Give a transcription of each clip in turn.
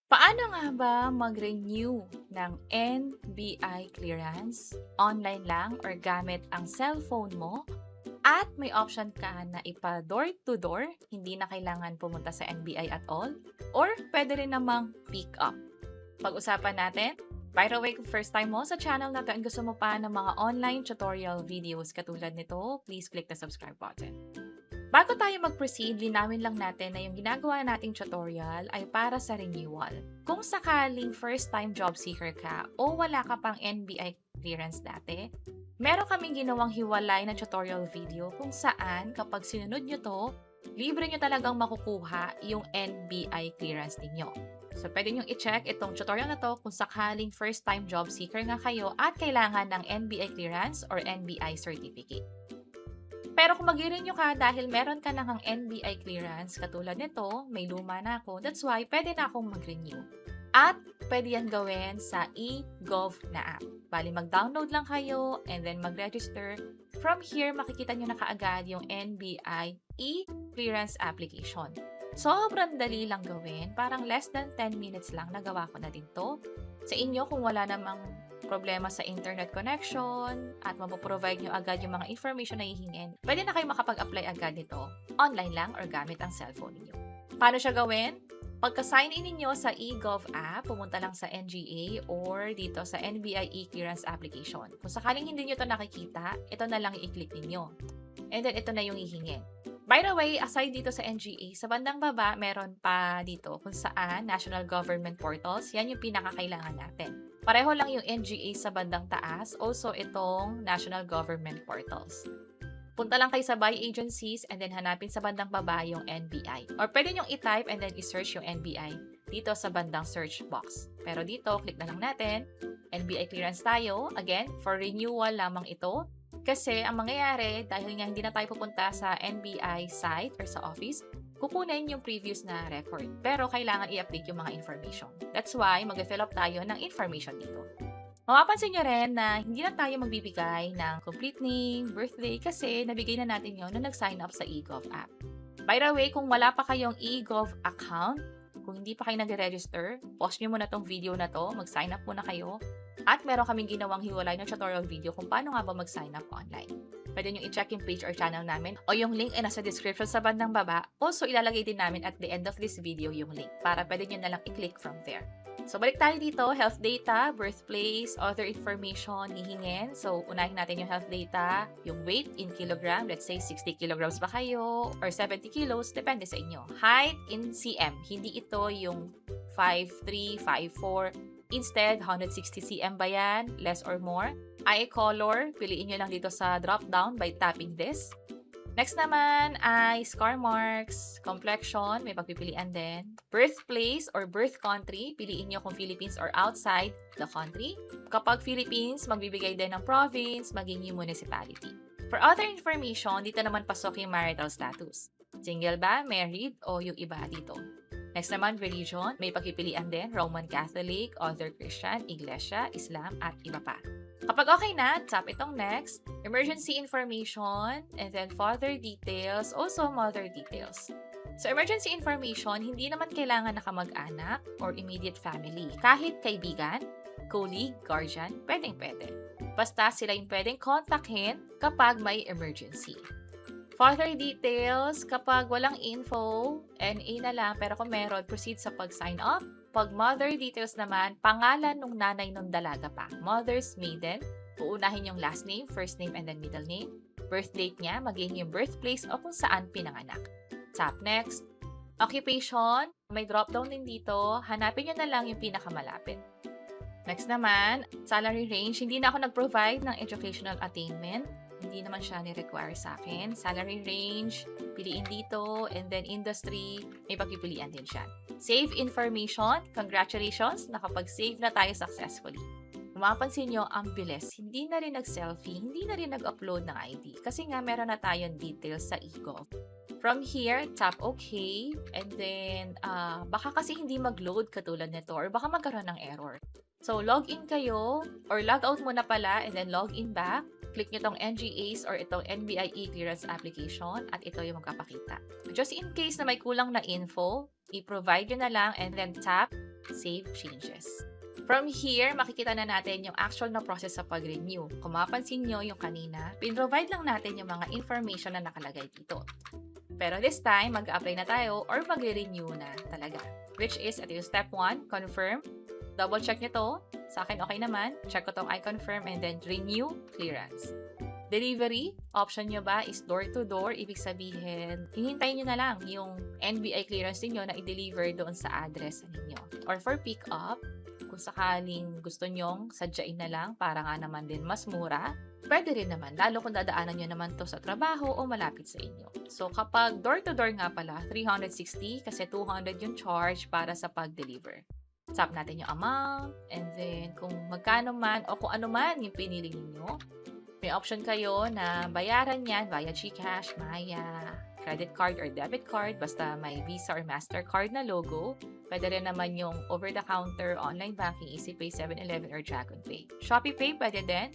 Paano nga ba mag-renew ng NBI clearance? Online lang or gamit ang cellphone mo? At may option ka na ipa-door to door, hindi na kailangan pumunta sa NBI at all? Or pwede rin namang pick up? Pag-usapan natin. By the way, kung first time mo sa channel na to and gusto mo pa ng mga online tutorial videos katulad nito, please click the subscribe button. Bago tayo mag-proceed, linawin lang natin na yung ginagawa nating tutorial ay para sa renewal. Kung sakaling first-time job seeker ka o wala ka pang NBI clearance dati, meron kaming ginawang hiwalay na tutorial video kung saan kapag sinunod nyo to, libre nyo talagang makukuha yung NBI clearance ninyo. So, pwede nyo i-check itong tutorial na to kung sakaling first-time job seeker nga kayo at kailangan ng NBI clearance or NBI certificate. Pero kung mag-renew ka dahil meron ka nang NBI clearance, katulad nito, may luma na ako, that's why pwede na akong mag-renew. At pwede yan gawin sa eGov na app. Bali, mag-download lang kayo and then mag-register. From here, makikita nyo na kaagad yung NBI e-clearance application. Sobrang dali lang gawin. Parang less than 10 minutes lang nagawa ko na din to. Sa inyo, kung wala namang problema sa internet connection at mapoprovide nyo agad yung mga information na hihingin, pwede na kayo makapag-apply agad nito online lang or gamit ang cellphone niyo. Paano siya gawin? Pagka-sign in ninyo sa eGov app, pumunta lang sa NGA or dito sa NBI e-clearance application. Kung sakaling hindi nyo ito nakikita, ito na lang i-click ninyo. And then ito na yung hihingin. By the way, aside dito sa NGA, sa bandang baba, meron pa dito kung saan National Government Portals, yan yung pinakakailangan natin. Pareho lang yung NGA sa bandang taas, also itong National Government Portals. Punta lang kayo sa buy agencies and then hanapin sa bandang baba yung NBI. Or pwede nyong i-type and then i-search yung NBI dito sa bandang search box. Pero dito, click na lang natin. NBI clearance tayo. Again, for renewal lamang ito. Kasi ang mangyayari, dahil nga hindi na tayo pupunta sa NBI site or sa office, kukunin yung previous na record. Pero kailangan i-update yung mga information. That's why mag-fill up tayo ng information dito. Mapapansin nyo rin na hindi na tayo magbibigay ng complete name, birthday, kasi nabigay na natin yun nung nag-sign up sa eGov app. By the way, kung wala pa kayong eGov account, kung hindi pa kayo nag-register, pause nyo muna tong video na to, mag-sign up muna kayo. At meron kaming ginawang hiwalay na tutorial video kung paano nga ba mag-sign up online. Pwede nyo i-check yung page or channel namin o yung link ay nasa description sa bandang baba. Also, ilalagay din namin at the end of this video yung link para pwede nyo na lang i-click from there. So, balik tayo dito. Health data, birthplace, other information, hihingin. So, unahin natin yung health data, yung weight in kilogram. Let's say 60 kilograms ba kayo or 70 kilos, depende sa inyo. Height in cm. Hindi ito yung 5'3", 5'4". Instead, 160 cm ba yan? Less or more? Eye color, piliin nyo lang dito sa drop-down by tapping this. Next naman ay scar marks, complexion, may pagpipilian din. Birthplace or birth country, piliin nyo kung Philippines or outside the country. Kapag Philippines, magbibigay din ng province, maging yung municipality. For other information, dito naman pasok yung marital status. Single ba, married, o yung iba dito. Next naman, religion, may pagpipilian din, Roman Catholic, other Christian, Iglesia, Islam, at iba pa. Kapag okay na, tap itong next, emergency information, and then father details, also mother details. So, emergency information, hindi naman kailangan na kamag-anak or immediate family. Kahit kaibigan, colleague, guardian, pwedeng-pwede. Basta sila yung pwedeng kontakin kapag may emergency. Father details, kapag walang info, NA na lang, pero kung meron, proceed sa pag-sign up. Pag mother details naman, pangalan nung nanay nung dalaga pa. Mother's maiden, uunahin yung last name, first name, and then middle name. Birth date niya, maging yung birthplace o kung saan pinanganak. Tap next. Occupation, may drop-down din dito. Hanapin nyo na lang yung pinakamalapit. Next naman, salary range. Hindi na ako nag-provide ng educational attainment. Hindi naman siya ni-require sa akin. Salary range, piliin dito, and then industry, may pagpipilian din siya. Save information, congratulations, nakapag-save na tayo successfully. Kung mapapansin nyo, ang bilis, hindi na rin nag-selfie, hindi na rin nag-upload ng ID, kasi nga meron na tayong details sa eGov. From here, tap OK, and then, baka kasi hindi mag-load katulad nito, or baka magkaroon ng error. So, log in kayo, or log out muna pala, and then log in back. Click nyo itong NGAs or itong NBI e-clearance application at ito yung magkapakita. Just in case na may kulang na info, i-provide nyo na lang and then tap Save Changes. From here, makikita na natin yung actual na process sa pag-renew. Kung mapansin nyo yung kanina, pin-provide lang natin yung mga information na nakalagay dito. Pero this time, mag-apply na tayo or mag-renew na talaga. Which is, ito yung step 1, confirm. Double check nyo to. Sa akin, okay naman. Check ko tong I confirm and then renew clearance. Delivery, option nyo ba is door-to-door? Ibig sabihin, hihintayin nyo na lang yung NBI clearance ninyo na i-deliver doon sa address ninyo. Or for pick-up, kung sakaling gusto nyong sadyain na lang para nga naman din mas mura, pwede rin naman, lalo kung dadaanan nyo naman to sa trabaho o malapit sa inyo. So kapag door-to-door nga pala, 360 kasi 200 yung charge para sa pag-deliver. Tap natin yung amount, and then kung magkano man o kung ano man yung pinili ninyo, may option kayo na bayaran yan via GCash, Maya, credit card or debit card, basta may Visa or MasterCard na logo. Pwede rin naman yung over-the-counter, online banking, EasyPay, 7-Eleven, or DragonPay. ShopeePay pwede din,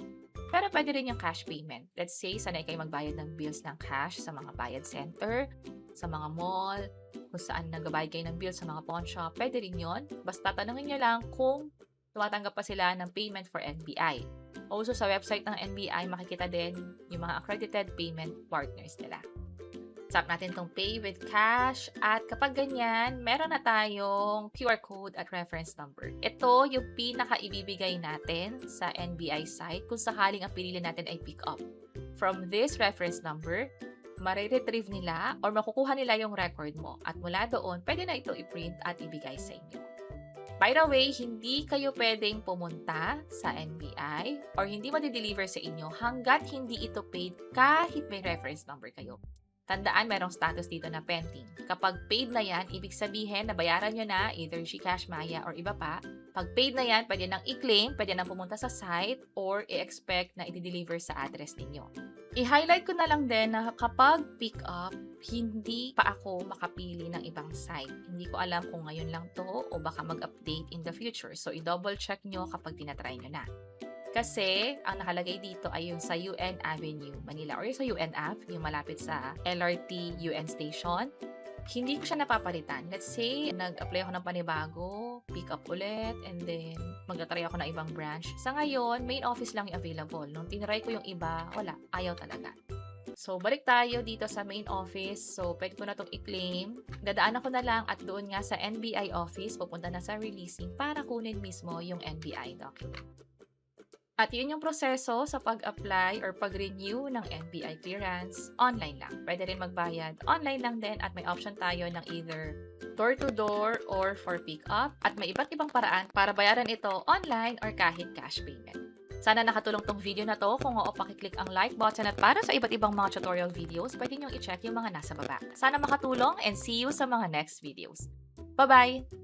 pero pwede rin yung cash payment. Let's say, sanay kayo magbayad ng bills ng cash sa mga bayad center, sa mga mall, kung saan nagbabayad kayo ng bills sa mga pawn shop, pwede rin yun. Basta tanungin nyo lang kung tumatanggap pa sila ng payment for NBI. Also, sa website ng NBI, makikita din yung mga accredited payment partners nila. Tap natin itong pay with cash at kapag ganyan, meron na tayong QR code at reference number. Ito yung pinaka-ibibigay natin sa NBI site kung sakaling ang pinili natin ay pick up. From this reference number, mariretrieve nila or makukuha nila yung record mo at mula doon, pwede na ito i-print at ibigay sa inyo. By the way, hindi kayo pwedeng pumunta sa NBI or hindi ma-deliver sa inyo hanggat hindi ito paid kahit may reference number kayo. Tandaan, merong status dito na pending. Kapag paid na yan, ibig sabihin na bayaran nyo na either GCash, Maya, or iba pa. Pag paid na yan, pwede nang i-claim, pwede nang pumunta sa site, or i-expect na i-deliver sa address ninyo. I-highlight ko na lang din na kapag pick up, hindi pa ako makapili ng ibang site. Hindi ko alam kung ngayon lang to o baka mag-update in the future. So, i-double check nyo kapag tinatry nyo na. Kasi, ang nakalagay dito ay yung sa UN Avenue, Manila, or yung sa UNF, yung malapit sa LRT UN Station. Hindi ko siya napapalitan. Let's say, nag-apply ako ng panibago, pick up ulit, and then mag-try ako ng ibang branch. Sa ngayon, main office lang yung available. Nung tinry ko yung iba, wala, ayaw talaga. So, balik tayo dito sa main office. So, pwede ko na itong i-claim. Dadaan ako na lang at doon nga sa NBI office, pupunta na sa releasing para kunin mismo yung NBI document. At yun yung proseso sa pag-apply or pag-renew ng NBI clearance. Online lang. Pwede rin magbayad. Online lang din at may option tayo ng either door-to-door or for pick-up. At may iba't ibang paraan para bayaran ito online or kahit cash payment. Sana nakatulong tong video na to. Kung oo, pakiclick ang like button at para sa iba't ibang mga tutorial videos, pwede nyo i-check yung mga nasa baba. Sana makatulong and see you sa mga next videos. Bye-bye!